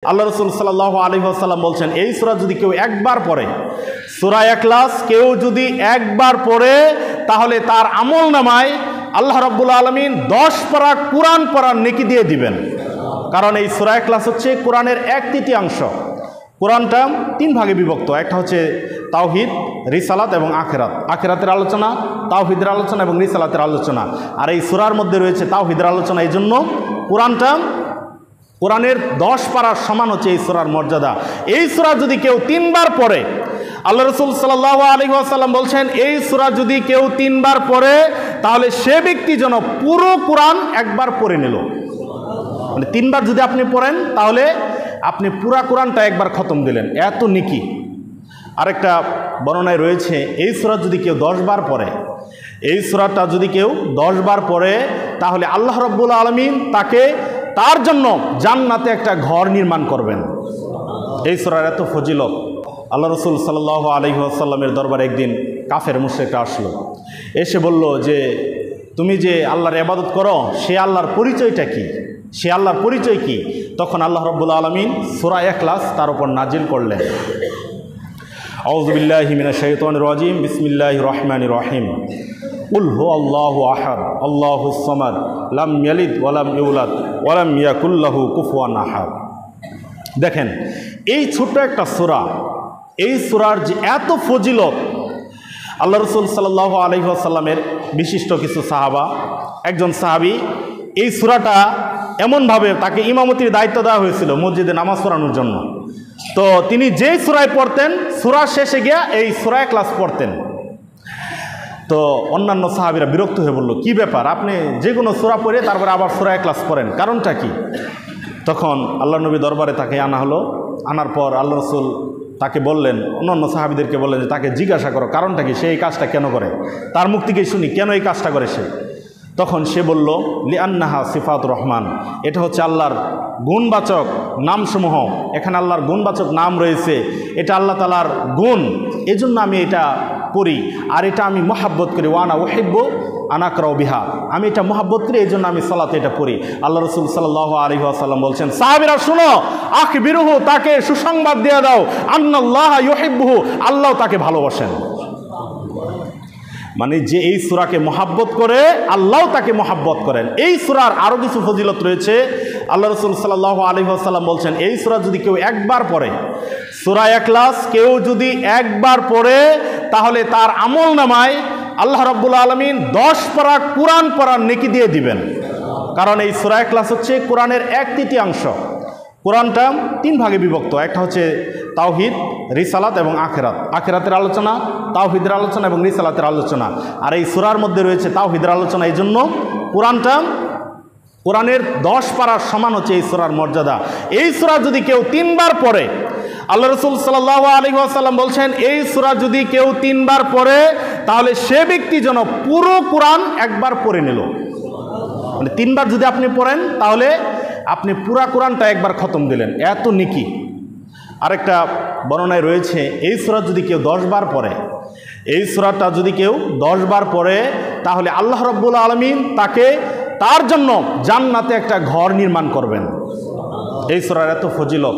আল্লাহ রাসূল সাল্লাল্লাহু আলাইহি ওয়াসাল্লাম বলছেন, এই সূরা যদি কেউ একবার পড়ে, সূরা ইখলাস কেউ যদি একবার পড়ে, তাহলে তার আমলনামায় আল্লাহ রাব্বুল আলামিন 10 পারা কোরআন পড়ার নেকি দিয়ে দিবেন। কারণ এই সূরা ইখলাস হচ্ছে কোরআনের 1/3। কোরআনটা 3 ভাগে বিভক্ত। একটা হচ্ছে তাওহীদ, রিসালাত এবং আখিরাত। আখিরাতের আলোচনা, তাওহীদের আলোচনা এবং রিসালাতের আলোচনা। আর এই সূরার মধ্যে রয়েছে তাওহীদের আলোচনা। এই জন্য কোরআনের 10 পারার সমান হচ্ছে এই সূরার মর্যাদা। এই সূরা যদি কেউ 3 বার পড়ে, আল্লাহ রাসূল সাল্লাল্লাহু আলাইহি ওয়াসাল্লাম বলছেন, এই সূরা যদি কেউ 3 বার পড়ে, তাহলে সে ব্যক্তি যেন পুরো কোরআন একবার পড়ে নিল। মানে 3 বার যদি আপনি পড়েন, তাহলে আপনি পুরা কোরআনটা একবার খতম দিলেন, এত নেকি। আরেকটা বর্ণনায় রয়েছে, এই সূরা যদি কেউ 10 বার পড়ে, এই সূরাটা যদি কেউ 10 বার পড়ে, তাহলে আল্লাহ রাব্বুল আলামিন তার জন্য জান্নাতে একটা ঘর নির্মাণ করবেন। এই সূরার এত ফজিলত। আল্লাহ রাসূল সাল্লাল্লাহু আলাইহি ওয়াসাল্লামের দরবারে একদিন কাফের মুশরিকরা আসলো, এসে বলল যে, তুমি যে আল্লাহর ইবাদত করো, সে আল্লাহর পরিচয়টা কি? সে আল্লাহর পরিচয় কি? তখন আল্লাহ রাব্বুল আলামিন সূরা ইখলাস তার উপর নাজিল করলেন। আউযু বিল্লাহি মিনাশ শাইতানির রাজিম, বিসমিল্লাহির রহমানির রহিম। কুল হুয়াল্লাহু আহাদ, আল্লাহুস সামাদ, লাম ইয়ালিদ ওয়া লাম ইউলাদ ওয়া লাম ইয়াকুল লাহু কুফুয়ান আহাদ। দেখেন, এই ছোট্ট একটা সূরা, এই সূরার যে এত ফজিলত, আল্লাহ রাসূল সাল্লাল্লাহু আলাইহি ওয়াসাল্লামের বিশিষ্ট কিছু সাহাবা, একজন সাহাবী এই সূরাটা এমনভাবে তাকে ইমামতির দায়িত্ব দেওয়া হয়েছিল মসজিদে নামাজ পড়ানোর জন্য। তো তিনি যেই সূরায় পড়তেন, সূরা শেষে গিয়া এই সূরা ইখলাস পড়তেন। তো অন্যান্য সাহাবীরা বিরক্ত হয়ে বলল, কি ব্যাপার, আপনি যে কোনো সূরা পড়ে তারপরে আবার সূরা ইখলাস পড়েন, কারণটা কি? তখন আল্লাহ নবী দরবারে তাকে আনা হলো। আনার পর আল্লাহ রাসূল তাকে বললেন, অন্যান্য সাহাবীদেরকে বললেন যে তাকে জিজ্ঞাসা করো কারণটা কি, সে এই কাজটা কেন করে, তার মুখ থেকেই শুনি কেন এই কাজটা করে সে। তখন সে বলল, লিআন্নাহা সিফাতুর রহমান, এটা হচ্ছে আল্লাহর গুণবাচক নামসমূহ, এখানে আল্লাহর গুণবাচক নাম রয়েছে, এটা আল্লাহ তাআলার গুণ, এজন্য আমি এটা পড়ি। আর এটা আমি মহাব্বত করি, ওয়ানা উহিব্বু আন আকরাউ বিহা, আমি এটা মহাব্বত করি, এই জন্য আমি সালাতে এটা পড়ি। আল্লাহ রাসূল সাল্লাল্লাহু আলাইহি ওয়াসাল্লাম বলছেন, সাহাবীরা শুনো, আখবিরুহু, তাকে সুসংবাদ দিয়ে দাও, আন্নাল্লাহা ইউহিব্বুহু, আল্লাহ তাকে ভালোবাসেন। মানে যে এই সূরাকে মহাব্বত করে, আল্লাহ তাকে মহাব্বত করেন। এই সূরার আরও কিছু ফজিলত রয়েছে। আল্লাহ রাসূল সাল্লাল্লাহু আলাইহি ওয়াসাল্লাম বলছেন, এই সূরা যদি কেউ একবার পড়ে, সূরা ইখলাস কেউ যদি একবার পড়ে, তাহলে তার আমলনামায় আল্লাহ রাব্বুল আলামিন 10 পারা কোরআন পড়ার নেকি দিয়ে দিবেন। কারণ এই সূরা ইখলাস হচ্ছে কোরআনের 1/3। কোরআনটা 3 ভাগে বিভক্ত। একটা হচ্ছে তাওহীদ, রিসালাত এবং আখিরাত। আখিরাতের আলোচনা, তাওহীদের আলোচনা এবং রিসালাতের আলোচনা। আর এই সূরার মধ্যে রয়েছে তাওহীদের আলোচনা। এই জন্য কোরআনের 10 পারার সমান হচ্ছে এই সূরার মর্যাদা। এই সূরা যদি কেউ 3 বার পড়ে, আল্লাহ রাসূল সাল্লাল্লাহু আলাইহি ওয়াসাল্লাম বলছেন, এই সূরা যদি কেউ 3 বার পড়ে, তাহলে সে ব্যক্তি যেন পুরো কোরআন একবার পড়ে নিল। মানে 3 বার যদি আপনি পড়েন, তাহলে আপনি পুরা কোরআনটা একবার খতম দিলেন, এত নেকি। আরেকটা বর্ণনায় রয়েছে, এই সূরা যদি কেউ 10 বার পড়ে, এই সূরাটা যদি কেউ 10 বার পড়ে, তাহলে আল্লাহ রাব্বুল আলামিন তার জন্য জান্নাতে একটা ঘর নির্মাণ করবেন। এই সূরার এত ফজিলত।